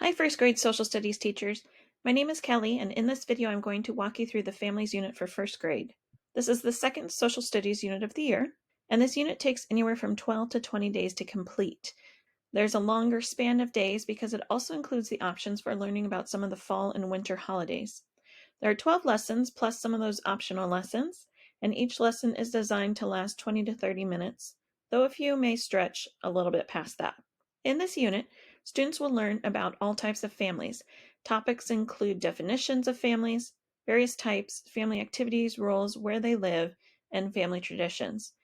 Hi, first grade social studies teachers. My name is Kelly, and in this video, I'm going to walk you through the Families unit for first grade. This is the second social studies unit of the year, and this unit takes anywhere from 12 to 20 days to complete. There's a longer span of days because it also includes the options for learning about some of the fall and winter holidays. There are 12 lessons plus some of those optional lessons, and each lesson is designed to last 20 to 30 minutes, though a few may stretch a little bit past that. In this unit, students will learn about all types of families. Topics include definitions of families, various types, family activities, roles, where they live, and family traditions.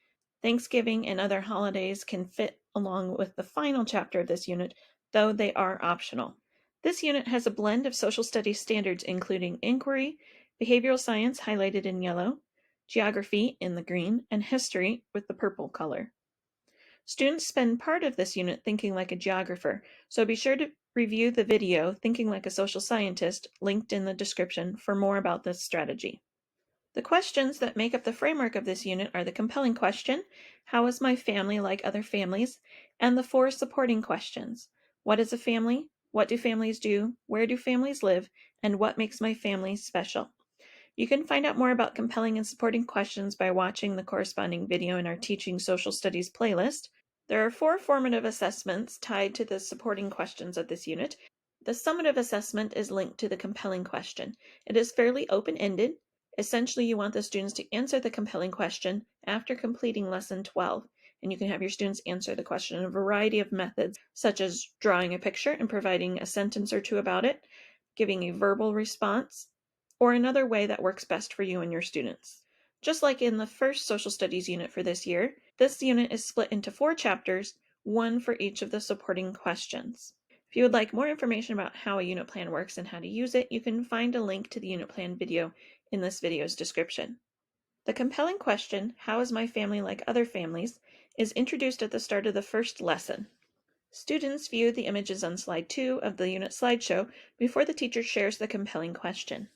Thanksgiving and other holidays can fit along with the final chapter of this unit, though they are optional. This unit has a blend of social studies standards including inquiry, behavioral science highlighted in yellow, geography in the green, and history with the purple color. Students spend part of this unit thinking like a geographer, so be sure to review the video Thinking Like a Social Scientist linked in the description for more about this strategy. The questions that make up the framework of this unit are the compelling question, how is my family like other families, and the four supporting questions, what is a family, what do families do, where do families live, and what makes my family special. You can find out more about compelling and supporting questions by watching the corresponding video in our Teaching Social Studies playlist. There are 4 formative assessments tied to the supporting questions of this unit. The summative assessment is linked to the compelling question. It is fairly open-ended. Essentially, you want the students to answer the compelling question after completing Lesson 12, and you can have your students answer the question in a variety of methods, such as drawing a picture and providing a sentence or two about it, giving a verbal response, or another way that works best for you and your students. Just like in the first social studies unit for this year, this unit is split into 4 chapters, one for each of the supporting questions. If you would like more information about how a unit plan works and how to use it, you can find a link to the unit plan video in this video's description. The compelling question, how is my family like other families, is introduced at the start of the first lesson. Students view the images on slide 2 of the unit slideshow before the teacher shares the compelling question.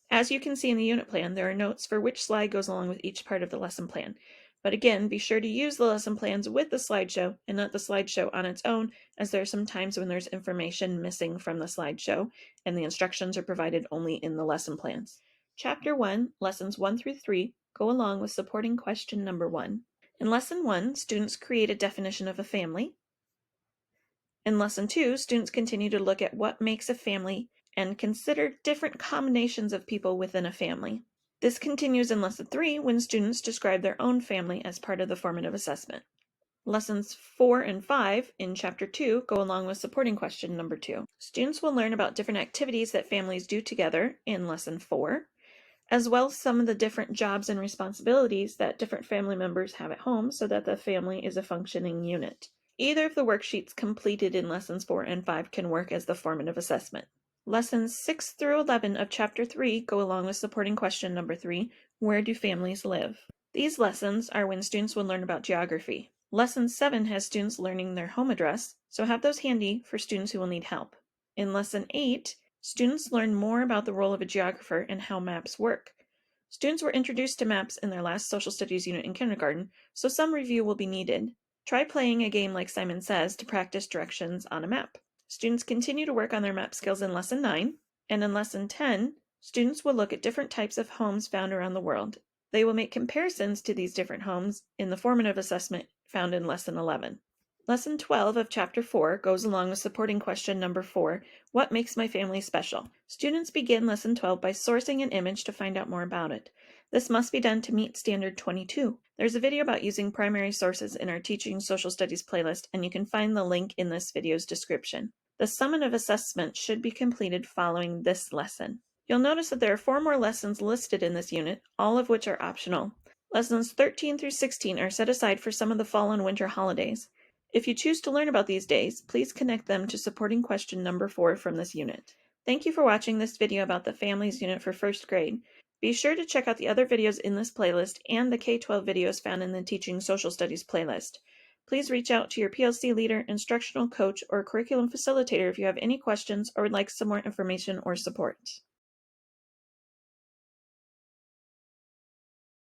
As you can see in the unit plan, there are notes for which slide goes along with each part of the lesson plan. But again, be sure to use the lesson plans with the slideshow and not the slideshow on its own, as there are some times when there's information missing from the slideshow and the instructions are provided only in the lesson plans. Chapter 1, lessons 1 through 3, go along with supporting question number 1. In lesson 1, students create a definition of a family. In lesson 2, students continue to look at what makes a family and consider different combinations of people within a family. This continues in lesson 3 when students describe their own family as part of the formative assessment. Lessons 4 and 5 in chapter 2 go along with supporting question number 2. Students will learn about different activities that families do together in lesson 4, as well as some of the different jobs and responsibilities that different family members have at home so that the family is a functioning unit. Either of the worksheets completed in lessons 4 and 5 can work as the formative assessment. Lessons 6 through 11 of Chapter 3 go along with supporting question number 3, where do families live? These lessons are when students will learn about geography. Lesson 7 has students learning their home address, so have those handy for students who will need help. In Lesson 8, students learn more about the role of a geographer and how maps work. Students were introduced to maps in their last social studies unit in kindergarten, so some review will be needed. Try playing a game like Simon Says to practice directions on a map. Students continue to work on their map skills in Lesson 9, and in Lesson 10, students will look at different types of homes found around the world. They will make comparisons to these different homes in the formative assessment found in Lesson 11. Lesson 12 of Chapter 4 goes along with supporting question number 4, what makes my family special? Students begin Lesson 12 by sourcing an image to find out more about it. This must be done to meet Standard 22. There's a video about using primary sources in our Teaching Social Studies playlist, and you can find the link in this video's description. The summative assessment should be completed following this lesson. You'll notice that there are 4 more lessons listed in this unit, all of which are optional. Lessons 13 through 16 are set aside for some of the fall and winter holidays. If you choose to learn about these days, please connect them to supporting question number 4 from this unit. Thank you for watching this video about the Families unit for first grade. Be sure to check out the other videos in this playlist and the K-12 videos found in the Teaching Social Studies playlist. Please reach out to your PLC leader, instructional coach, or curriculum facilitator if you have any questions or would like some more information or support.